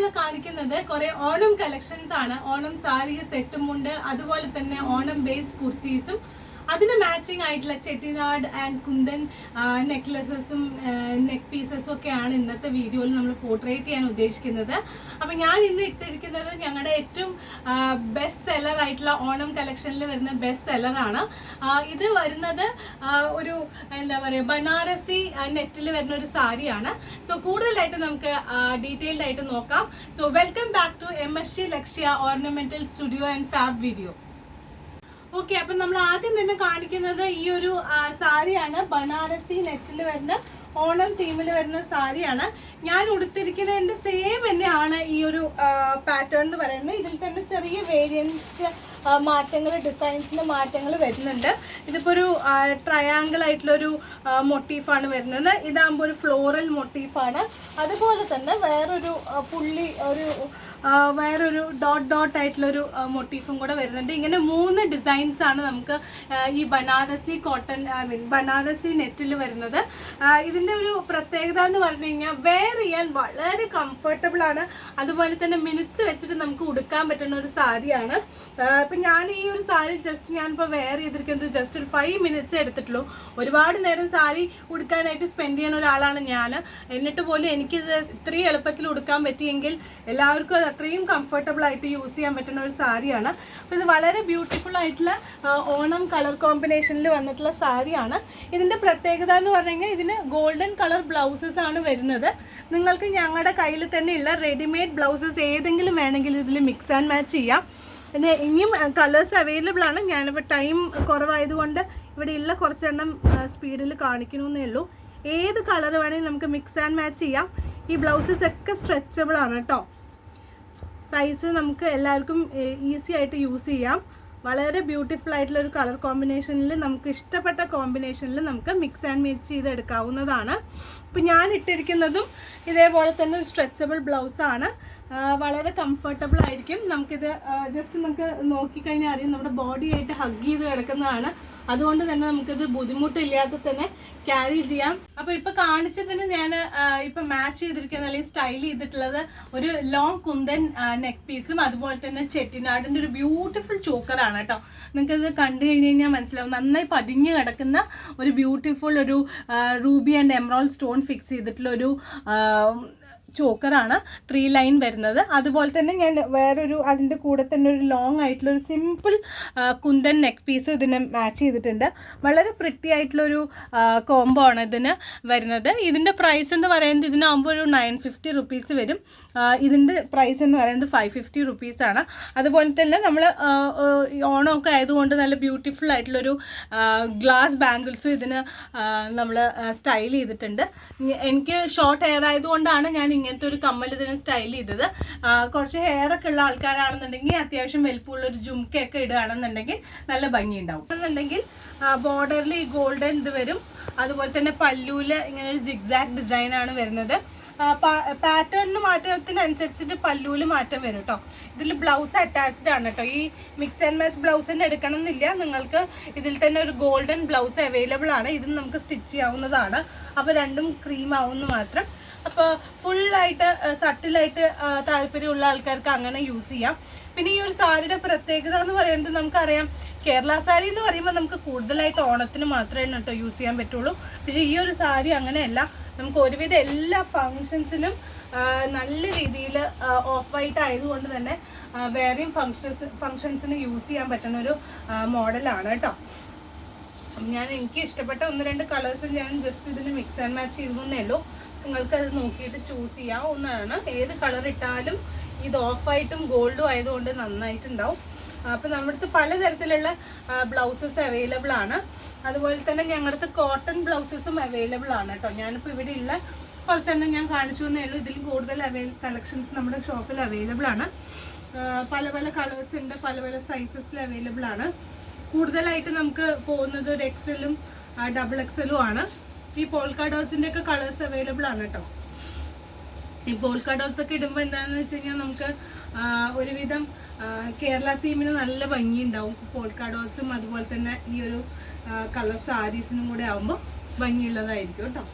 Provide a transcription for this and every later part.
ഇന്ന് കാണിക്കുന്നത് കുറെ ഓണം കളക്ഷൻസ് ആണ്. ഓണം സാരി സെറ്റും ഉണ്ട്, അതുപോലെ തന്നെ ഓണം ബേസ്ഡ് കുർത്തീസും അതിന് മാച്ചിങ് ആയിട്ടുള്ള ചെട്ടിനാട് ആൻഡ് കുന്തൻ നെക്ലസസും നെക്ക് പീസസും ഒക്കെയാണ് ഇന്നത്തെ വീഡിയോയിൽ നമ്മൾ പോർട്രേറ്റ് ചെയ്യാൻ ഉദ്ദേശിക്കുന്നത്. അപ്പം ഞാൻ ഇന്ന് ഇട്ടിരിക്കുന്നത് ഞങ്ങളുടെ ഏറ്റവും ബെസ്റ്റ് സെല്ലർ ആയിട്ടുള്ള ഓണം കളക്ഷനിൽ വരുന്ന ബെസ്റ്റ് സെല്ലറാണ്. ഇത് വരുന്നത് ഒരു എന്താ പറയുക ബനാറസി നെറ്റിൽ വരുന്ന ഒരു സാരിയാണ്. സോ കൂടുതലായിട്ട് നമുക്ക് ഡീറ്റെയിൽഡ് ആയിട്ട് നോക്കാം. So welcome back to MSG Lakshya Ornamental Studio and Fab Video. Okay, അപ്പം നമ്മൾ ആദ്യം തന്നെ കാണിക്കുന്നത് ഈ ഒരു സാരിയാണ്. ബനാറസി നെറ്റിൽ വരുന്ന ഓണം തീമിൽ വരുന്ന സാരിയാണ്. ഞാൻ ഉടുത്തിരിക്കുന്നതിൻ്റെ സെയിം തന്നെയാണ് ഈ ഒരു പാറ്റേൺ എന്ന് പറയുന്നത്. ഇതിൽ തന്നെ ചെറിയ വേരിയൻസ് മാറ്റങ്ങൾ, ഡിസൈൻസിൻ്റെ മാറ്റങ്ങൾ വരുന്നുണ്ട്. ഇതിപ്പോൾ ഒരു ട്രയാങ്കിൾ ആയിട്ടുള്ളൊരു മൊട്ടീഫാണ് വരുന്നത്. ഇതാകുമ്പോൾ ഒരു ഫ്ലോറൽ മൊട്ടീഫാണ്. അതുപോലെ തന്നെ വേറൊരു വേറൊരു ഡോട്ട് ആയിട്ടുള്ളൊരു മൊട്ടീഫും കൂടെ വരുന്നുണ്ട്. ഇങ്ങനെ 3 ഡിസൈൻസ് ആണ് നമുക്ക് ഈ ബനാറസി കോട്ടൺ ബനാറസി നെറ്റിൽ വരുന്നത്. ഇതിൻ്റെ ഒരു പ്രത്യേകത എന്ന് പറഞ്ഞു കഴിഞ്ഞാൽ വെയർ ചെയ്യാൻ വളരെ കംഫർട്ടബിൾ ആണ്. അതുപോലെ തന്നെ മിനിറ്റ്സ് വെച്ചിട്ട് നമുക്ക് ഉടുക്കാൻ പറ്റുന്ന ഒരു സാരിയാണ്. ഇപ്പം ഞാൻ ഈ ഒരു സാരി ഞാനിപ്പോൾ വെയർ ചെയ്തിരിക്കുന്നത് ജസ്റ്റ് ഒരു 5 മിനിറ്റ്സ് എടുത്തിട്ടുള്ളൂ. ഒരുപാട് നേരം സാരി ഉടുക്കാനായിട്ട് സ്പെൻഡ് ചെയ്യുന്ന ഒരാളാണ് ഞാൻ. എന്നിട്ട് പോലും എനിക്കിത് ഇത്രയും എളുപ്പത്തിൽ ഉടുക്കാൻ പറ്റിയെങ്കിൽ എല്ലാവർക്കും അത്രയും കംഫർട്ടബിൾ ആയിട്ട് യൂസ് ചെയ്യാൻ പറ്റുന്ന ഒരു സാരിയാണ്. അപ്പോൾ ഇത് വളരെ ബ്യൂട്ടിഫുൾ ആയിട്ടുള്ള ഓണം കളർ കോമ്പിനേഷനിൽ വന്നിട്ടുള്ള സാരിയാണ്. ഇതിൻ്റെ പ്രത്യേകത എന്ന് പറഞ്ഞു കഴിഞ്ഞാൽ ഇതിന് ഗോൾഡൻ കളർ ബ്ലൗസസ് ആണ് വരുന്നത്. നിങ്ങൾക്ക് ഞങ്ങളുടെ കയ്യിൽ തന്നെയുള്ള റെഡിമെയ്ഡ് ബ്ലൗസസ് ഏതെങ്കിലും വേണമെങ്കിൽ ഇതിൽ മിക്സ് ആൻഡ് മാച്ച് ചെയ്യാം. പിന്നെ ഇനിയും കളേഴ്സ് അവൈലബിൾ ആണ്. ഞാനിപ്പോൾ ടൈം കുറവായതുകൊണ്ട് ഇവിടെ ഉള്ള കുറച്ചെണ്ണം സ്പീഡിൽ കാണിക്കണമെന്നേ ഉള്ളൂ. ഏത് കളർ വേണമെങ്കിലും നമുക്ക് മിക്സ് ആൻഡ് മാച്ച് ചെയ്യാം. ഈ ബ്ലൗസസ് ഒക്കെ സ്ട്രെച്ചബിൾ ആണ് കേട്ടോ. സൈസ് നമുക്ക് എല്ലാവർക്കും ഈസി ആയിട്ട് യൂസ് ചെയ്യാം. വളരെ ബ്യൂട്ടിഫുൾ ആയിട്ടുള്ള ഒരു കളർ കോമ്പിനേഷനിൽ നമുക്ക് ഇഷ്ടപ്പെട്ട കോമ്പിനേഷനിൽ നമുക്ക് മിക്സ് ആൻഡ് മാച്ച് ചെയ്തെടുക്കാവുന്നതാണ്. ഇപ്പം ഞാൻ ഇട്ടിരിക്കുന്നതും ഇതേപോലെ തന്നെ ഒരു സ്ട്രെച്ചബിൾ ബ്ലൗസാണ്. വളരെ കംഫർട്ടബിൾ ആയിരിക്കും. നമുക്കിത് ജസ്റ്റ് നമുക്ക് നോക്കിക്കഴിഞ്ഞാൽ അറിയാം നമ്മുടെ ബോഡി ആയിട്ട് ഹഗ് ചെയ്ത് കിടക്കുന്നതാണ്. അതുകൊണ്ട് തന്നെ നമുക്കിത് ബുദ്ധിമുട്ടില്ലാതെ തന്നെ ക്യാരി ചെയ്യാം. അപ്പോൾ ഇപ്പോൾ കാണിച്ചതിന് ഞാൻ ഇപ്പം മാച്ച് ചെയ്തിരിക്കുന്ന അല്ലെങ്കിൽ സ്റ്റൈൽ ചെയ്തിട്ടുള്ളത് ഒരു ലോങ് കുന്തൻ നെക്ക് പീസും അതുപോലെ തന്നെ ചെട്ടിനാടിൻ്റെ ഒരു ബ്യൂട്ടിഫുൾ ചോക്കറാണ് കേട്ടോ. നിങ്ങൾക്കത് കണ്ടു കഴിഞ്ഞ് കഴിഞ്ഞാൽ മനസ്സിലാവും. നന്നായി പതിഞ്ഞ് കിടക്കുന്ന ഒരു ബ്യൂട്ടിഫുൾ ഒരു Ruby and emerald stone fix ചെയ്തിട്ടുള്ള ഒരു ചോക്കറാണ് 3 ലൈൻ വരുന്നത്. അതുപോലെ തന്നെ ഞാൻ വേറൊരു അതിൻ്റെ കൂടെ തന്നെ ഒരു ലോങ് ആയിട്ടുള്ളൊരു സിമ്പിൾ കുന്തൻ നെക്ക് പീസും ഇതിന് മാച്ച് ചെയ്തിട്ടുണ്ട്. വളരെ പ്രിറ്റി ആയിട്ടുള്ളൊരു കോംബോ ആണ് ഇതിന് വരുന്നത്. ഇതിൻ്റെ പ്രൈസ് എന്ന് പറയുന്നത് ഇതിനാകുമ്പോൾ ഒരു 950 റുപ്പീസ് വരും. ഇതിൻ്റെ പ്രൈസ് എന്ന് പറയുന്നത് 550 റുപ്പീസാണ്. അതുപോലെ തന്നെ നമ്മൾ ഓണമൊക്കെ ആയതുകൊണ്ട് നല്ല ബ്യൂട്ടിഫുൾ ആയിട്ടുള്ളൊരു ഗ്ലാസ് ബാംഗിൾസും ഇതിന് നമ്മൾ സ്റ്റൈൽ ചെയ്തിട്ടുണ്ട്. എനിക്ക് ഷോർട്ട് ഹെയർ ആയതുകൊണ്ടാണ് ഞാൻ ഇങ്ങനത്തെ ഒരു കമ്മൽ ഇതിന് സ്റ്റൈൽ ചെയ്തത്. കുറച്ച് ഹെയർ ഒക്കെ ഉള്ള ആൾക്കാരാണെന്നുണ്ടെങ്കിൽ അത്യാവശ്യം വലിപ്പമുള്ളൊരു ജുംക്കയൊക്കെ ഇടുകയാണെന്നുണ്ടെങ്കിൽ നല്ല ഭംഗി ഉണ്ടാവും. എന്നുണ്ടെങ്കിൽ ബോർഡറിൽ ഈ ഗോൾഡൻ ഇത് വരും. അതുപോലെ തന്നെ പല്ലൂല് ഇങ്ങനെ ഒരു സിഗ്സാഗ് ഡിസൈനാണ് വരുന്നത്. പാറ്റേണിന് മാറ്റത്തിനനുസരിച്ചിട്ട് പല്ലൂല് മാറ്റം വരും കേട്ടോ. ഇതിൽ ബ്ലൗസ് അറ്റാച്ച്ഡ് ആണ് കേട്ടോ. ഈ മിക്സ് ആൻഡ് മാച്ച് ബ്ലൗസിൻ്റെ എടുക്കണം എന്നില്ല. നിങ്ങൾക്ക് ഇതിൽ തന്നെ ഒരു ഗോൾഡൻ ബ്ലൗസ് അവൈലബിൾ ആണ്. ഇതും നമുക്ക് സ്റ്റിച്ച് ചെയ്യാവുന്നതാണ്. അപ്പോൾ രണ്ടും ക്രീം ആവുമെന്ന് മാത്രം. അപ്പോൾ ഫുള്ളായിട്ട് സട്ടിലായിട്ട് താല്പര്യമുള്ള ആൾക്കാർക്ക് അങ്ങനെ യൂസ് ചെയ്യാം. പിന്നെ ഈ ഒരു സാരിയുടെ പ്രത്യേകത എന്ന് പറയുന്നത് നമുക്കറിയാം, കേരള സാരി എന്ന് പറയുമ്പോൾ നമുക്ക് കൂടുതലായിട്ട് ഓണത്തിന് മാത്രമേ കേട്ടോ യൂസ് ചെയ്യാൻ പറ്റുള്ളൂ. പക്ഷേ ഈ ഒരു സാരി അങ്ങനെയല്ല. നമുക്ക് ഒരുവിധം എല്ലാ ഫങ്ഷൻസിനും നല്ല രീതിയിൽ ഓഫ് വൈറ്റ് ആയതുകൊണ്ട് തന്നെ വേറെയും ഫങ്ഷൻസിന് യൂസ് ചെയ്യാൻ പറ്റുന്ന ഒരു മോഡലാണ് കേട്ടോ. എനിക്ക് ഇഷ്ടപ്പെട്ട 1-2 കളേഴ്സ് ഞാൻ ജസ്റ്റ് ഇതിന് മിക്സ് ആൻഡ് മാച്ച് ചെയ്തേ ഉള്ളൂ. നിങ്ങൾക്കത് നോക്കിയിട്ട് ചൂസ് ചെയ്യാവുന്നതാണ്. ഏത് കളർ ഇട്ടാലും ഇത് ഓഫ് വൈറ്റും ഗോൾഡും ആയതുകൊണ്ട് നന്നായിട്ടുണ്ടാവും. അപ്പോൾ നമ്മുടെ അടുത്ത് പലതരത്തിലുള്ള ബ്ലൗസസ് അവൈലബിൾ ആണ്. അതുപോലെ തന്നെ ഞങ്ങളുടെ അടുത്ത് കോട്ടൺ ബ്ലൗസസും അവൈലബിൾ ആണ് കേട്ടോ. ഞാനിപ്പോൾ ഇവിടെ ഉള്ള കുറച്ചെണ്ണം ഞാൻ കാണിച്ചു എന്നേ ഉള്ളൂ. ഇതിൽ കൂടുതൽ കളക്ഷൻസ് നമ്മുടെ ഷോപ്പിൽ അവൈലബിൾ ആണ്. പല പല കളേഴ്സ് ഉണ്ട്, പല പല സൈസസിൽ അവൈലബിൾ ആണ്. കൂടുതലായിട്ട് നമുക്ക് പോകുന്നത് ഒരു XL-ഉം XXL-ഉം ആണ്. ഈ പോൾക്ക ഡോട്ട്സിൻ്റെ ഒക്കെ കളേഴ്സ് അവൈലബിൾ ആണ് കേട്ടോ. ഈ പോൾക്ക ഡോട്ട്സ് ഒക്കെ ഇടുമ്പോൾ എന്താണെന്ന് വെച്ച് കഴിഞ്ഞാൽ നമുക്ക് ഒരുവിധം കേരള തീമിന് നല്ല ഭംഗിയുണ്ടാവും. പോൾക്ക ഡോട്ട്സും അതുപോലെ തന്നെ ഈ ഒരു കളർ സാരീസിനും കൂടെ ആകുമ്പോൾ ഭംഗിയുള്ളതായിരിക്കും കേട്ടോ.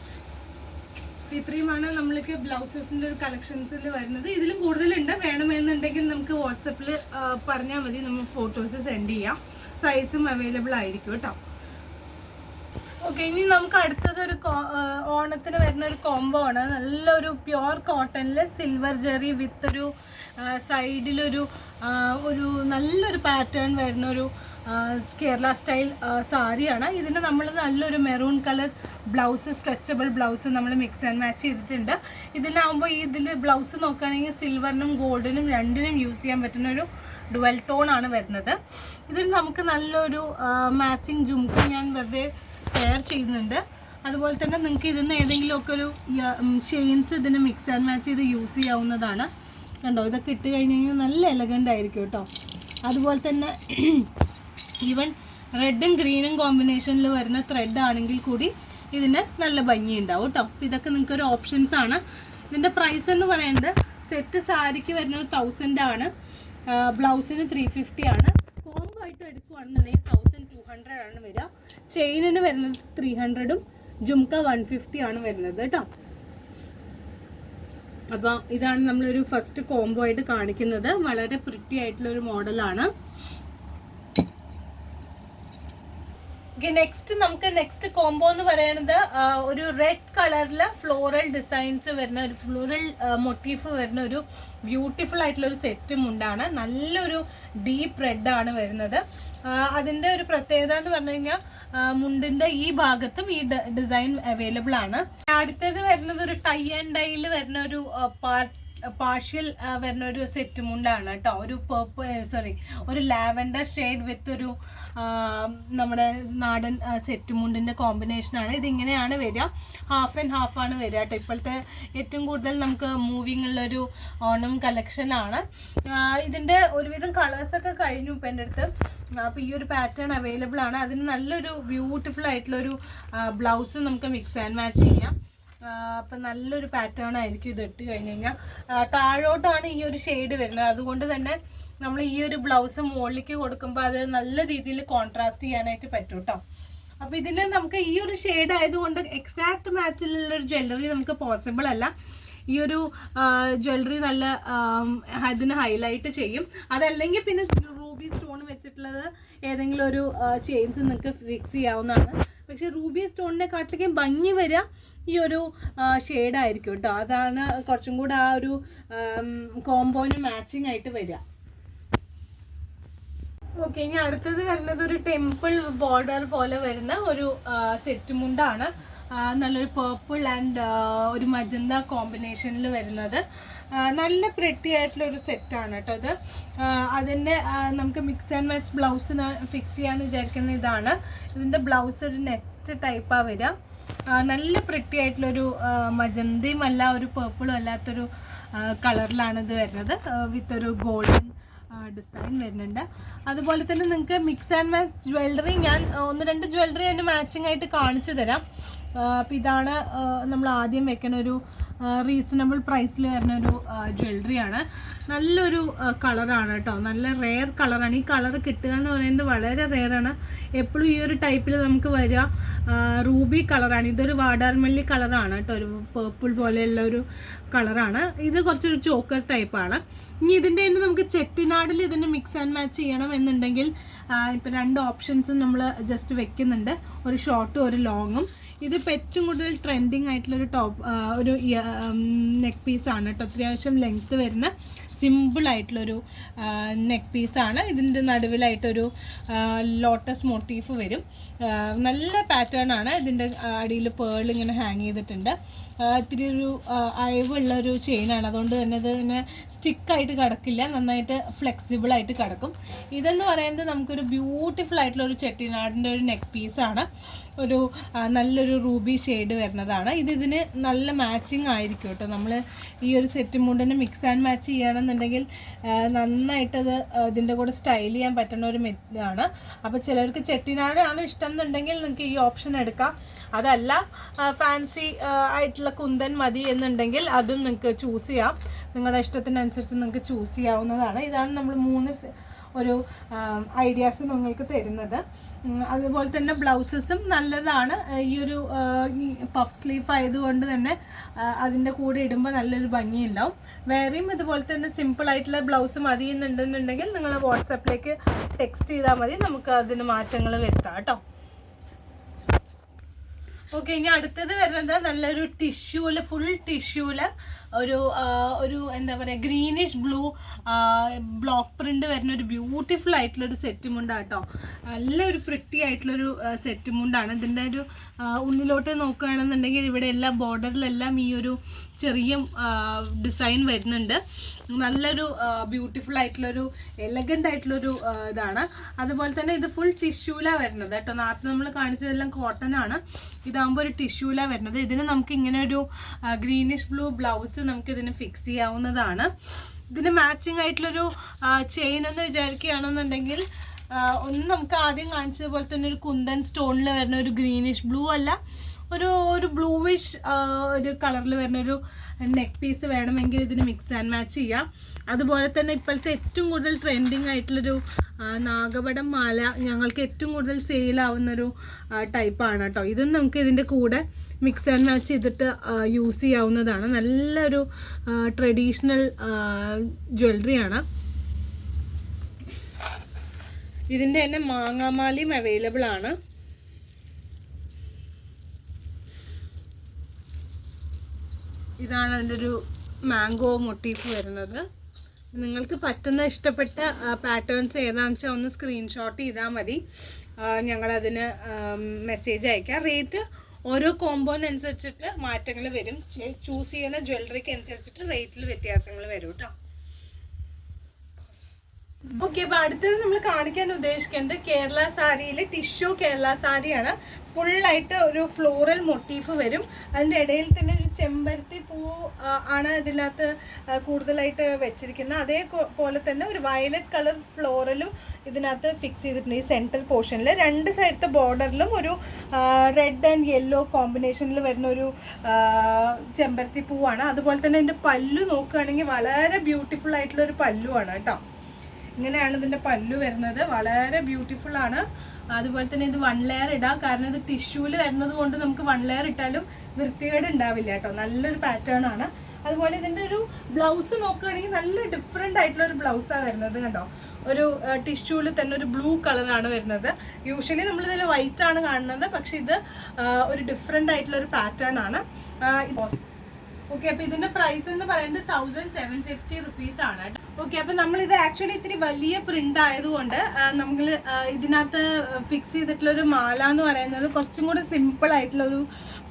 ഇത്രയുമാണ് നമ്മൾക്ക് ബ്ലൗസസിൻ്റെ ഒരു കളക്ഷൻസിൽ വരുന്നത്. ഇതിലും കൂടുതലുണ്ട്, വേണമെന്നുണ്ടെങ്കിൽ നമുക്ക് വാട്സപ്പിൽ പറഞ്ഞാൽ മതി, നമ്മൾ ഫോട്ടോസ് സെൻഡ് ചെയ്യാം. സൈസും അവൈലബിൾ ആയിരിക്കും കേട്ടോ. ഓക്കെ, ഇനി നമുക്ക് അടുത്തത് ഒരു ഓണത്തിന് വരുന്ന ഒരു കോംബോ ആണ്. നല്ലൊരു പ്യുവർ കോട്ടണിൽ സിൽവർ ജെറി വിത്ത് ഒരു സൈഡിലൊരു നല്ലൊരു പാറ്റേൺ വരുന്ന ഒരു കേരള സ്റ്റൈൽ സാരിയാണ്. ഇതിന് നമ്മൾ നല്ലൊരു maroon colour blouse, stretchable blouse നമ്മൾ മിക്സ് ആൻഡ് മാച്ച് ചെയ്തിട്ടുണ്ട്. ഇതിലാകുമ്പോൾ ഇതിൽ ബ്ലൗസ് നോക്കുകയാണെങ്കിൽ സിൽവറിനും ഗോൾഡിനും രണ്ടിനും യൂസ് ചെയ്യാൻ പറ്റുന്ന ഒരു ഡുവൽ ടോൺ ആണ് വരുന്നത്. ഇതിൽ നമുക്ക് നല്ലൊരു മാച്ചിങ് ജുംക്ക ഞാൻ വെറുതെ പെയർ ചെയ്യുന്നുണ്ട്. അതുപോലെ തന്നെ നിങ്ങൾക്ക് ഇതിൽ നിന്ന് ഏതെങ്കിലുമൊക്കെ ഒരു ചെയിൻസ് ഇതിന് മിക്സ് ആൻഡ് മാച്ച് ചെയ്ത് യൂസ് ചെയ്യാവുന്നതാണ്. കണ്ടോ, ഇതൊക്കെ ഇട്ട് കഴിഞ്ഞ് കഴിഞ്ഞാൽ നല്ല എലഗൻ്റ് ആയിരിക്കും കേട്ടോ. അതുപോലെ തന്നെ ഈവൻ റെഡും ഗ്രീനും കോമ്പിനേഷനിൽ വരുന്ന ത്രെഡ് ആണെങ്കിൽ കൂടി ഇതിന് നല്ല ഭംഗി ഉണ്ടാവും കേട്ടോ. അപ്പോൾ ഇതൊക്കെ നിങ്ങൾക്കൊരു ഓപ്ഷൻസ് ആണ്. ഇതിൻ്റെ പ്രൈസ് എന്ന് പറയുന്നത് സെറ്റ് സാരിക്ക് വരുന്നത് 1000 ആണ്, ബ്ലൗസിന് 350 ആണ്. കോംബോ ആയിട്ട് എടുക്കുകയാണെന്നുണ്ടെങ്കിൽ 1200 ആണ് വരിക. ചെയിനിന് വരുന്നത് 300ഉം ജുംക്ക 150 ആണ് വരുന്നത് കേട്ടോ. അപ്പോൾ ഇതാണ് നമ്മളൊരു ഫസ്റ്റ് കോംബോ ആയിട്ട് കാണിക്കുന്നത്. വളരെ പ്രിറ്റി ആയിട്ടുള്ളൊരു മോഡലാണ്. നെക്സ്റ്റ് കോംബോ എന്ന് പറയുന്നത് ഒരു റെഡ് കളറിൽ ഫ്ലോറൽ ഡിസൈൻസ് വരുന്ന ഒരു ഫ്ലോറൽ മോട്ടീഫ് വരുന്ന ഒരു ബ്യൂട്ടിഫുൾ ആയിട്ടുള്ള ഒരു സെറ്റ് മുണ്ടാണ്. നല്ലൊരു ഡീപ്പ് റെഡ് ആണ് വരുന്നത്. അതിൻ്റെ ഒരു പ്രത്യേകത എന്ന് പറഞ്ഞു കഴിഞ്ഞാൽ മുണ്ടിൻ്റെ ഈ ഭാഗത്തും ഈ ഡിസൈൻ അവൈലബിൾ ആണ്. അടുത്തത് വരുന്നത് ഒരു ടൈ ആൻഡ് ഡൈയിൽ വരുന്ന ഒരു പാർഷ്യൽ വരുന്ന ഒരു സെറ്റ് മുണ്ടാണ് കേട്ടോ. ഒരു ലാവൻഡർ ഷെയ്ഡ് വിത്ത് ഒരു നമ്മുടെ നാടൻ സെറ്റ് മുണ്ടിൻ്റെ കോമ്പിനേഷനാണ്. ഇതിങ്ങനെയാണ് വരിക, ഹാഫ് ആൻഡ് ഹാഫ് ആണ് വരിക കേട്ടോ. ഇപ്പോഴത്തെ ഏറ്റവും കൂടുതൽ നമുക്ക് മൂവിങ് ഉള്ളൊരു ഓണം കളക്ഷനാണ്. ഇതിൻ്റെ ഒരുവിധം കളേഴ്സൊക്കെ കഴിഞ്ഞു ഇപ്പം എൻ്റെ അടുത്ത്. അപ്പോൾ ഈ ഒരു പാറ്റേൺ അവൈലബിൾ ആണ്. അതിന് നല്ലൊരു ബ്യൂട്ടിഫുൾ ആയിട്ടുള്ളൊരു ബ്ലൗസ് നമുക്ക് മിക്സ് ആൻഡ് മാച്ച് ചെയ്യാം. അപ്പം നല്ലൊരു പാറ്റേൺ ആയിരിക്കും ഇത് ഇട്ട് കഴിഞ്ഞ് കഴിഞ്ഞാൽ. താഴോട്ടാണ് ഈ ഒരു ഷെയ്ഡ് വരുന്നത്. അതുകൊണ്ട് തന്നെ നമ്മൾ ഈ ഒരു ബ്ലൗസ് മുകളിലേക്ക് കൊടുക്കുമ്പോൾ അത് നല്ല രീതിയിൽ കോൺട്രാസ്റ്റ് ചെയ്യാനായിട്ട് പറ്റും കേട്ടോ. അപ്പോൾ ഇതിൽ നമുക്ക് ഈ ഒരു ഷെയ്ഡ് ആയതുകൊണ്ട് എക്സാക്ട് മാച്ചിലുള്ളൊരു ജ്വല്ലറി നമുക്ക് പോസിബിൾ അല്ല. ഈ ഒരു ജ്വല്ലറി നല്ല അതിന് ഹൈലൈറ്റ് ചെയ്യും. അതല്ലെങ്കിൽ പിന്നെ റൂബി സ്റ്റോൺ വെച്ചിട്ടുള്ളത് ഏതെങ്കിലും ഒരു ചെയിൻസ് നിങ്ങൾക്ക് ഫിക്സ് ചെയ്യാവുന്നതാണ്. പക്ഷേ റൂബി സ്റ്റോണിനെക്കാട്ടിലേക്കും ഭംഗി വരിക ഈ ഒരു ഷെയ്ഡായിരിക്കും കേട്ടോ. അതാണ് കുറച്ചും കൂടെ ആ ഒരു കോംബോന് മാച്ചിങ് ആയിട്ട് വരിക. ഓക്കെ, ഇനി അടുത്തത് വരുന്നത് ഒരു ടെമ്പിൾ ബോർഡർ പോലെ വരുന്ന ഒരു സെറ്റ് മുണ്ടാണ്. നല്ലൊരു പേർപ്പിൾ ആൻഡ് ഒരു മജന്ത കോമ്പിനേഷനിൽ വരുന്നത് നല്ല പ്രിറ്റി ആയിട്ടുള്ളൊരു സെറ്റാണ് കേട്ടോ ഇത്. അതിൻ്റെ നമുക്ക് mix and match blouse fix ചെയ്യാമെന്ന് വിചാരിക്കുന്ന ഇതാണ്. ഇതിൻ്റെ ബ്ലൗസ് ഒരു നെറ്റ് ടൈപ്പാണ് വരിക. നല്ല പ്രിറ്റി ആയിട്ടുള്ളൊരു മജന്തയും അല്ല ഒരു പേർപ്പിളും അല്ലാത്തൊരു കളറിലാണ് ഇത് വരുന്നത്. വിത്ത് ഒരു ഗോൾഡൻ ഡിസൈൻ വരുന്നുണ്ട്. അതുപോലെ തന്നെ നിങ്ങൾക്ക് മിക്സ് ആൻഡ് മാച്ച് ജ്വല്ലറി ഞാൻ 1-2 ജ്വല്ലറി അതിന് മാച്ചിങ് ആയിട്ട് കാണിച്ചു തരാം. അപ്പോൾ ഇതാണ് നമ്മൾ ആദ്യം വെക്കുന്ന ഒരു റീസണബിൾ പ്രൈസിൽ വരുന്ന ഒരു ജ്വല്ലറിയാണ്. നല്ലൊരു കളറാണ് കേട്ടോ, നല്ല റെയർ കളറാണ്. ഈ കളർ കിട്ടുക എന്ന് പറയുന്നത് വളരെ റെയറാണ്. എപ്പോഴും ഈ ഒരു ടൈപ്പിൽ നമുക്ക് വരിക റൂബി കളറാണ്. ഇതൊരു വാടാർമല്ലി കളറാണ് കേട്ടോ, ഒരു പേർപ്പിൾ പോലെയുള്ള ഒരു കളറാണ്. ഇത് കുറച്ചൊരു ചോക്കർ ടൈപ്പാണ്. ഇനി ഇതിൻ്റെ തന്നെ നമുക്ക് ചെട്ടിനാടിൽ ഇതിന് മിക്സ് ആൻഡ് മാച്ച് ചെയ്യണം എന്നുണ്ടെങ്കിൽ ഇപ്പം 2 ഓപ്ഷൻസും നമ്മൾ ജസ്റ്റ് വെക്കുന്നുണ്ട്, ഒരു ഷോർട്ടും ഒരു ലോങ്ങും. ഇതിപ്പോൾ ഏറ്റവും കൂടുതൽ ട്രെൻഡിങ് ആയിട്ടുള്ളൊരു ഒരു നെക്ക് പീസാണ് കേട്ടോ. അത്യാവശ്യം ലെങ്ത്ത് വരുന്ന സിമ്പിളായിട്ടുള്ളൊരു നെക്ക് പീസാണ്. ഇതിൻ്റെ നടുവിലായിട്ടൊരു ലോട്ടസ് മോട്ടീഫ് വരും. നല്ല പാറ്റേൺ ആണ്. ഇതിൻ്റെ അടിയിൽ പേൾ ഇങ്ങനെ ഹാങ് ചെയ്തിട്ടുണ്ട്. ഇത്തിരി ഒരു അയവുള്ളൊരു ചെയിനാണ്, അതുകൊണ്ട് തന്നെ ഇത് ഇങ്ങനെ സ്റ്റിക്കായിട്ട് കിടക്കില്ല, നന്നായിട്ട് ഫ്ലെക്സിബിളായിട്ട് കിടക്കും. ഇതെന്ന് പറയുന്നത് നമുക്കൊരു ബ്യൂട്ടിഫുൾ ആയിട്ടുള്ളൊരു ചെട്ടിനാടിൻ്റെ ഒരു നെക്ക് പീസാണ്. ഒരു നല്ലൊരു റൂബി ഷെയ്ഡ് വരുന്നതാണ്. ഇതിന് നല്ല മാച്ചിങ് ആയിരിക്കും കേട്ടോ. നമ്മൾ ഈ ഒരു സെറ്റ് മുണ്ടിന് മിക്സ് ആൻഡ് മാച്ച് ചെയ്യുകയാണെന്നുണ്ടെങ്കിൽ നന്നായിട്ടത് ഇതിൻ്റെ കൂടെ സ്റ്റൈൽ ചെയ്യാൻ പറ്റുന്ന ഒരു ഇതാണ്. അപ്പോൾ ചിലർക്ക് ചെട്ടിനാടാണ് ഇഷ്ടം എന്നുണ്ടെങ്കിൽ നിങ്ങൾക്ക് ഈ ഓപ്ഷൻ എടുക്കാം. അതല്ല ഫാൻസി ആയിട്ടുള്ള കുന്തൻ മതി എന്നുണ്ടെങ്കിൽ അതും നിങ്ങൾക്ക് ചൂസ് ചെയ്യാം. നിങ്ങളുടെ ഇഷ്ടത്തിനനുസരിച്ച് നിങ്ങൾക്ക് ചൂസ് ചെയ്യാവുന്നതാണ്. ഇതാണ് നമ്മൾ ഒരു ഐഡിയാസ് നിങ്ങൾക്ക് തരുന്നത്. അതുപോലെ തന്നെ ബ്ലൗസസും നല്ലതാണ്. ഈ ഒരു പഫ് സ്ലീവ് ആയതുകൊണ്ട് തന്നെ അതിൻ്റെ കൂടെ ഇടുമ്പോൾ നല്ലൊരു ഭംഗിയുണ്ടാവും. വേറെയും ഇതുപോലെ തന്നെ സിമ്പിളായിട്ടുള്ള ബ്ലൗസ് മതി എന്നുണ്ടെന്നുണ്ടെങ്കിൽ നിങ്ങൾ വാട്സാപ്പിലേക്ക് ടെക്സ്റ്റ് ചെയ്താൽ മതി, നമുക്ക് അതിന് മാറ്റങ്ങൾ വരുത്താം കേട്ടോ. ഓക്കെ, ഇനി അടുത്തത് വരുന്നത് നല്ലൊരു ടിഷ്യൂല്, ഫുൾ ടിഷ്യൂല് ഒരു എന്താ പറയുക, ഗ്രീനിഷ് ബ്ലൂ ബ്ലോക്ക് പ്രിന്റ് വരുന്ന ഒരു ബ്യൂട്ടിഫുൾ ആയിട്ടുള്ളൊരു സെറ്റ് മുണ്ടാണ് കേട്ടോ. നല്ലൊരു പ്രിട്ടി ആയിട്ടുള്ളൊരു സെറ്റ് മുണ്ടാണ്. ഇതിൻ്റെ ഒരു ഉള്ളിലോട്ട് നോക്കുകയാണെന്നുണ്ടെങ്കിൽ ഇവിടെ എല്ലാ ബോർഡറിലെല്ലാം ഈ ഒരു ചെറിയ ഡിസൈൻ വരുന്നുണ്ട്. നല്ലൊരു ബ്യൂട്ടിഫുൾ ആയിട്ടുള്ളൊരു എലഗൻ്റ് ആയിട്ടുള്ളൊരു ഇതാണ്. അതുപോലെ തന്നെ ഇത് ഫുൾ ടിഷ്യൂലാണ് വരുന്നത് കേട്ടോ. നേരത്തെ നമ്മൾ കാണിച്ചതെല്ലാം കോട്ടൺ ആണ്, ഇതാകുമ്പോൾ ഒരു ടിഷ്യൂലാണ് വരുന്നത്. ഇതിന് നമുക്ക് ഇങ്ങനെ ഒരു ഗ്രീനിഷ് ബ്ലൂ ബ്ലൗസ് നമുക്ക് ഇതിന് ഫിക്സ് ചെയ്യാവുന്നതാണ്. ഇതിന് മാച്ചിങ് ആയിട്ടുള്ളൊരു ചെയിൻ എന്ന് വിചാരിക്കുകയാണെന്നുണ്ടെങ്കിൽ ഒന്ന് നമുക്ക് ആദ്യം കാണിച്ചതുപോലെ തന്നെ ഒരു കുന്തൻ സ്റ്റോണിൽ വരുന്ന ഒരു ഗ്രീനിഷ് ബ്ലൂ അല്ല, ഒരു ബ്ലൂവിഷ് ഒരു കളറിൽ വരുന്ന ഒരു നെക്ക് പീസ് വേണമെങ്കിൽ ഇതിന് മിക്സ് ആൻഡ് മാച്ച് ചെയ്യാം. അതുപോലെ തന്നെ ഇപ്പോഴത്തെ ഏറ്റവും കൂടുതൽ ട്രെൻഡിങ് ആയിട്ടുള്ളൊരു നാഗപടം മാല ഞങ്ങൾക്ക് ഏറ്റവും കൂടുതൽ സെയിലാവുന്നൊരു ടൈപ്പാണ് കേട്ടോ. ഇതും നമുക്ക് ഇതിൻ്റെ കൂടെ മിക്സ് ആൻഡ് മാച്ച് ചെയ്തിട്ട് യൂസ് ചെയ്യാവുന്നതാണ്. നല്ലൊരു ട്രഡീഷണൽ ജ്വല്ലറിയാണ്. ഇതിൻ്റെ തന്നെ മാങ്ങാമാലയും അവൈലബിൾ ആണ്. ഇതാണ് അതിൻ്റെ ഒരു മാംഗോ മോട്ടീഫ് വരുന്നത്. നിങ്ങൾക്ക് പറ്റുന്ന ഇഷ്ടപ്പെട്ട പാറ്റേൺസ് ഏതാണെന്ന് വെച്ചാൽ ഒന്ന് സ്ക്രീൻഷോട്ട് ചെയ്താൽ മതി, ഞങ്ങളതിന് മെസ്സേജ് അയക്കാം. റേറ്റ് ഓരോ കോമ്പോനനുസരിച്ചിട്ട് മാറ്റങ്ങൾ വരും. ചൂസ് ചെയ്യുന്ന ജ്വല്ലറിക്ക് അനുസരിച്ചിട്ട് റേറ്റിൽ വ്യത്യാസങ്ങൾ വരും കേട്ടോ. ഓക്കെ, അപ്പോൾ അടുത്തത് നമ്മൾ കാണിക്കാൻ ഉദ്ദേശിക്കുന്നത് കേരള സാരിയിൽ ടിഷ്യൂ കേരള സാരിയാണ്. ഫുള്ളായിട്ട് ഒരു ഫ്ലോറൽ മൊട്ടീഫ് വരും. അതിൻ്റെ ഇടയിൽ തന്നെ ഒരു ചെമ്പരത്തി പൂ ആണ് ഇതിനകത്ത് കൂടുതലായിട്ട് വെച്ചിരിക്കുന്നത്. അതേപോലെ തന്നെ ഒരു വയലറ്റ് കളർ ഫ്ലോറലും ഇതിനകത്ത് ഫിക്സ് ചെയ്തിട്ടുണ്ട്. ഈ സെൻട്രൽ പോർഷനിൽ രണ്ട് സൈഡത്തെ ബോർഡറിലും ഒരു റെഡ് ആൻഡ് യെല്ലോ കോമ്പിനേഷനിൽ വരുന്ന ഒരു ചെമ്പരത്തി പൂവാണ്. അതുപോലെ തന്നെ ഇതിൻ്റെ പല്ലു നോക്കുകയാണെങ്കിൽ വളരെ ബ്യൂട്ടിഫുൾ ആയിട്ടുള്ള ഒരു പല്ലുവാണ് കേട്ടോ. ഇങ്ങനെയാണ് ഇതിൻ്റെ പല്ലു വരുന്നത്, വളരെ ബ്യൂട്ടിഫുൾ ആണ്. അതുപോലെ തന്നെ ഇത് 1 ലെയർ ഇടാം, കാരണം ഇത് ടിഷ്യൂവിൽ വരുന്നത് കൊണ്ട് നമുക്ക് 1 ലെയർ ഇട്ടാലും വൃത്തികേട് ഉണ്ടാവില്ല കേട്ടോ. നല്ലൊരു പാറ്റേൺ ആണ്. അതുപോലെ ഇതിൻ്റെ ഒരു ബ്ലൗസ് നോക്കുകയാണെങ്കിൽ നല്ല ഡിഫറെൻ്റ് ആയിട്ടുള്ള ഒരു ബ്ലൗസാണ് വരുന്നത് കണ്ടോ. ഒരു ടിഷ്യൂവിൽ തന്നെ ഒരു ബ്ലൂ കളറാണ് വരുന്നത്. യൂഷ്വലി നമ്മളിതിൽ വൈറ്റ് ആണ് കാണുന്നത്, പക്ഷെ ഇത് ഒരു ഡിഫറെൻ്റ് ആയിട്ടുള്ള ഒരു പാറ്റേൺ ആണ്. ഓക്കെ, അപ്പോൾ ഇതിൻ്റെ പ്രൈസ് എന്ന് പറയുന്നത് 1750 റുപ്പീസ് ആണ്. ഓക്കെ, അപ്പോൾ നമ്മളിത് ആക്ച്വലി ഇത്തിരി വലിയ പ്രിൻ്റ് ആയതുകൊണ്ട് നമ്മൾ ഇതിനകത്ത് ഫിക്സ് ചെയ്തിട്ടുള്ളൊരു മാല എന്ന് പറയുന്നത് കുറച്ചും കൂടെ സിമ്പിൾ ആയിട്ടുള്ളൊരു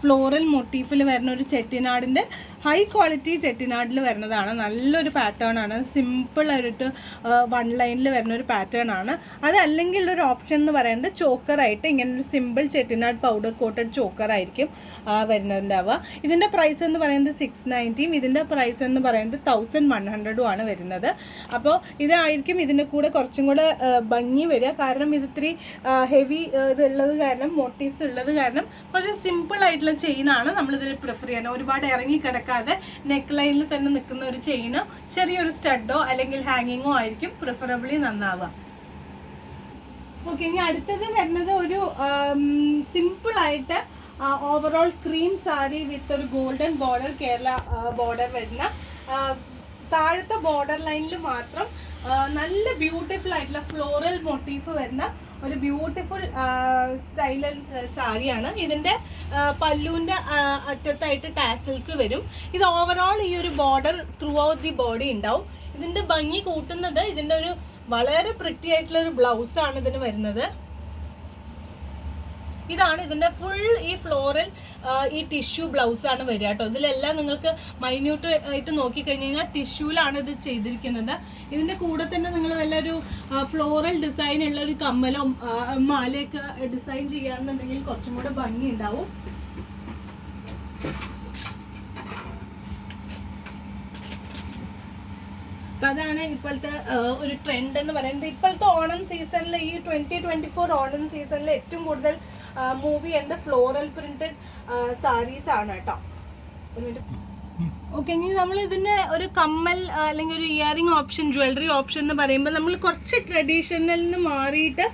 ഫ്ലോറൽ മോട്ടീഫിൽ വരുന്ന ഒരു ചെട്ടിനാടിൻ്റെ ഹൈ ക്വാളിറ്റി ചെട്ടിനാടിൽ വരുന്നതാണ്. നല്ലൊരു പാറ്റേൺ ആണ്. സിമ്പിൾ ആയിട്ട് 1 ലൈനിൽ വരുന്ന ഒരു പാറ്റേൺ ആണ്. അതല്ലെങ്കിൽ ഒരു ഓപ്ഷൻ എന്ന് പറയുന്നത് ചോക്കറായിട്ട് ഇങ്ങനെ ഒരു സിമ്പിൾ ചെട്ടിനാട് പൗഡർ കോട്ടഡ് ചോക്കറായിരിക്കും വരുന്നതുണ്ടാവുക. ഇതിൻ്റെ പ്രൈസ് എന്ന് പറയുന്നത് 690, ഇതിൻ്റെ പ്രൈസ് എന്ന് പറയുന്നത് 1100 ആണ് വരുന്നത്. അപ്പോൾ ഇതായിരിക്കും ഇതിൻ്റെ കൂടെ കുറച്ചും കൂടെ ഭംഗി വരിക. കാരണം ഇതിത്തിരി ഹെവി ഇതുള്ളത് കാരണം, മോട്ടീവ്സ് ഉള്ളത് കാരണം കുറച്ച് സിമ്പിൾ ആയിട്ടുള്ള ചെയിനാണ് നമ്മളിതിൽ പ്രിഫർ ചെയ്യണം. ഒരുപാട് ഇറങ്ങിക്കിടക്കാതെ നെക്ക് ലൈനിൽ തന്നെ നിൽക്കുന്ന ഒരു ചെയിനോ ചെറിയൊരു സ്റ്റഡോ അല്ലെങ്കിൽ ഹാങ്ങിങ്ങോ ആയിരിക്കും പ്രിഫറബിളി നന്നാവുക. ഓക്കെ, ഇനി അടുത്തത് വരുന്നത് ഒരു സിമ്പിളായിട്ട് ഓവറോൾ ക്രീം സാരി വിത്ത് ഒരു ഗോൾഡൻ ബോർഡർ, കേരള ബോർഡർ വരുന്ന താഴത്തെ ബോർഡർ ലൈനിൽ മാത്രം നല്ല ബ്യൂട്ടിഫുൾ ആയിട്ടുള്ള ഫ്ലോറൽ മോട്ടീഫ് വരുന്ന ഒരു ബ്യൂട്ടിഫുൾ സ്റ്റൈലൽ സാരിയാണ്. ഇതിൻ്റെ പല്ലുവിൻ്റെ അറ്റത്തായിട്ട് ടാസൽസ് വരും. ഇത് ഓവറോൾ ഈ ഒരു border through out the body ഉണ്ടാവും. ഇതിൻ്റെ ഭംഗി കൂട്ടുന്നത് ഇതിൻ്റെ ഒരു വളരെ പ്രിറ്റി ആയിട്ടുള്ള ഒരു ബ്ലൗസാണ് ഇതിന് വരുന്നത്. ഇതാണ് ഇതിൻ്റെ ഫുൾ ഈ ഫ്ലോറൽ ഈ ടിഷ്യൂ ബ്ലൗസാണ് വരിക കേട്ടോ. ഇതിലെല്ലാം നിങ്ങൾക്ക് മൈന്യൂട്ട് ആയിട്ട് നോക്കിക്കഴിഞ്ഞ് കഴിഞ്ഞാൽ ടിഷ്യൂലാണ് ഇത് ചെയ്തിരിക്കുന്നത്. ഇതിൻ്റെ കൂടെ തന്നെ നിങ്ങൾ വല്ലൊരു ഫ്ലോറൽ ഡിസൈൻ ഉള്ള ഒരു കമ്മലോ മാലയൊക്കെ ഡിസൈൻ ചെയ്യുകയാണെന്നുണ്ടെങ്കിൽ കുറച്ചും കൂടെ ഭംഗി ഉണ്ടാവും. അപ്പം അതാണ് ഇപ്പോഴത്തെ ഒരു ട്രെൻഡ് എന്ന് പറയുന്നത്. ഇപ്പോഴത്തെ ഓണം സീസണിൽ ഈ 2024 ഓണം സീസണിൽ ഏറ്റവും കൂടുതൽ മൂവ് ചെയ്യുന്നത് ഫ്ലോറൽ പ്രിന്റഡ് സാരീസ് ആണ് കേട്ടോ. ഓക്കെ, ഇനി നമ്മൾ ഇതിന് ഒരു കമ്മൽ അല്ലെങ്കിൽ ഒരു ഇയറിംഗ് ഓപ്ഷൻ, ജ്വല്ലറി ഓപ്ഷൻ എന്ന് പറയുമ്പോൾ നമ്മൾ കുറച്ച് ട്രഡീഷണലിൽ നിന്ന് മാറിയിട്ട്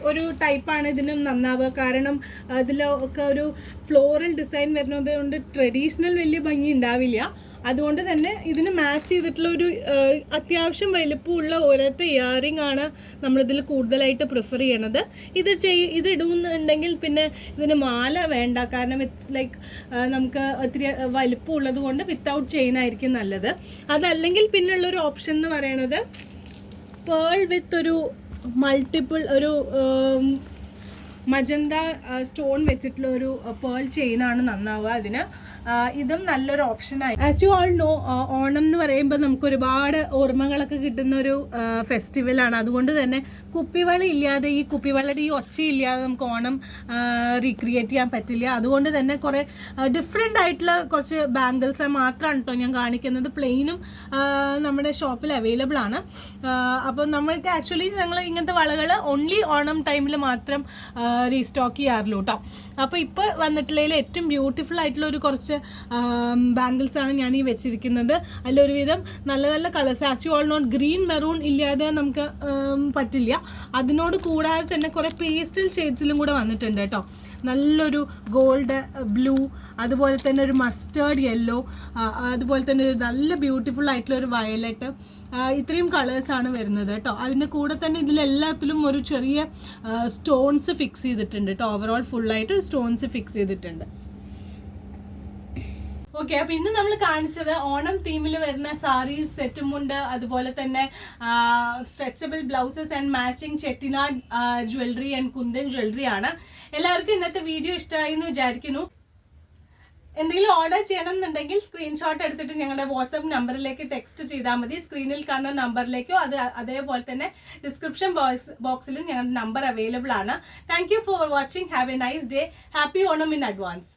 ഒരു ടൈപ്പാണ് ഇതിനും നന്നാവുക. കാരണം അതിലൊക്കെ ഒരു ഫ്ലോറൽ ഡിസൈൻ വരുന്നത് കൊണ്ട് ട്രഡീഷണൽ വലിയ ഭംഗി ഉണ്ടാവില്ല. അതുകൊണ്ട് തന്നെ ഇതിന് മാച്ച് ചെയ്തിട്ടുള്ള ഒരു അത്യാവശ്യം വലുപ്പമുള്ള ഒരൊറ്റ ഇയറിംഗ് ആണ് നമ്മളിതിൽ കൂടുതലായിട്ട് പ്രിഫർ ചെയ്യണത്. ഇത് ഇടുന്നുണ്ടെങ്കിൽ പിന്നെ ഇതിന് മാല വേണ്ട. കാരണം ഇറ്റ്സ് ലൈക്ക് നമുക്ക് ഒത്തിരി വലുപ്പമുള്ളത് കൊണ്ട് വിത്തൗട്ട് ചെയിൻ ആയിരിക്കും നല്ലത്. അതല്ലെങ്കിൽ പിന്നുള്ളൊരു ഓപ്ഷൻ എന്ന് പറയണത് പേൾ വിത്ത് ഒരു മൾട്ടിപ്പിൾ ഒരു മജന്ത സ്റ്റോൺ വെച്ചിട്ടുള്ള ഒരു പേൾ ചെയിനാണ് നന്നാവുക അതിന്. ഇതും നല്ലൊരു ഓപ്ഷനായി. As you all know, Onam എന്ന് പറയുമ്പോൾ നമുക്ക് ഒരുപാട് ഓർമ്മകളൊക്കെ കിട്ടുന്ന ഒരു ഫെസ്റ്റിവലാണ്. അതുകൊണ്ട് തന്നെ കുപ്പിവള ഇല്ലാതെ, ഈ കുപ്പിവളയുടെ ഈ ഒച്ചയില്ലാതെ നമുക്ക് ഓണം റീക്രിയേറ്റ് ചെയ്യാൻ പറ്റില്ല. അതുകൊണ്ട് തന്നെ കുറേ ഡിഫറെൻ്റ് ആയിട്ടുള്ള കുറച്ച് ബാംഗിൾസ് മാത്രമാണ് കേട്ടോ ഞാൻ കാണിക്കുന്നത്. പ്ലെയിനും നമ്മുടെ ഷോപ്പിൽ അവൈലബിൾ ആണ്. അപ്പോൾ നമ്മൾക്ക് ആക്ച്വലി ഞങ്ങൾ ഇങ്ങനത്തെ വളകൾ ഓൺലി ഓണം ടൈമിൽ മാത്രം റീസ്റ്റോക്ക് ചെയ്യാറുള്ളൂ കേട്ടോ. അപ്പോൾ ഇപ്പോൾ വന്നിട്ടുള്ളതിൽ ഏറ്റവും ബ്യൂട്ടിഫുൾ ആയിട്ടുള്ള ഒരു കുറച്ച് ബാംഗിൾസാണ് ഞാൻ ഈ വെച്ചിരിക്കുന്നത്. അതിലൊരുവിധം നല്ല നല്ല colours, as you all note, green maroon ഇല്ലാതെ നമുക്ക് പറ്റില്ല. അതിനോട് കൂടാതെ തന്നെ കുറേ പേസ്റ്റൽ ഷെയ്ഡ്സിലും കൂടെ വന്നിട്ടുണ്ട് കേട്ടോ. നല്ലൊരു ഗോൾഡ്, ബ്ലൂ, അതുപോലെ തന്നെ ഒരു മസ്റ്റേർഡ് യെല്ലോ, അതുപോലെ തന്നെ ഒരു നല്ല ബ്യൂട്ടിഫുൾ ആയിട്ടുള്ള ഒരു വയലറ്റ്, ഇത്രയും കളേഴ്സാണ് വരുന്നത് കേട്ടോ. അതിൻ്റെ കൂടെ തന്നെ ഇതിലെല്ലാത്തിലും ഒരു ചെറിയ സ്റ്റോൺസ് ഫിക്സ് ചെയ്തിട്ടുണ്ട് കേട്ടോ. ഓവറോൾ ഫുള്ളായിട്ട് സ്റ്റോൺസ് ഫിക്സ് ചെയ്തിട്ടുണ്ട്. ഓക്കെ, അപ്പോൾ ഇന്ന് നമ്മൾ കാണിച്ചത് ഓണം തീമിൽ വരുന്ന സാരീസ്, സെറ്റുമുണ്ട്, അതുപോലെ തന്നെ stretchable blouses and matching Chettinad jewellery and kundan jewellery ആണ്. എല്ലാവർക്കും ഇന്നത്തെ വീഡിയോ ഇഷ്ടമായി എന്ന് വിചാരിക്കുന്നു. എന്തെങ്കിലും ഓർഡർ ചെയ്യണം എന്നുണ്ടെങ്കിൽ സ്ക്രീൻഷോട്ട് എടുത്തിട്ട് ഞങ്ങളുടെ വാട്സാപ്പ് നമ്പറിലേക്ക് ടെക്സ്റ്റ് ചെയ്താൽ മതി. സ്ക്രീനിൽ കാണുന്ന നമ്പറിലേക്കോ അതേപോലെ തന്നെ ഡിസ്ക്രിപ്ഷൻ ബോക്സിലും ഞങ്ങളുടെ നമ്പർ അവൈലബിൾ ആണ്. Thank you for watching. Have A nice day. Happy Onam in advance.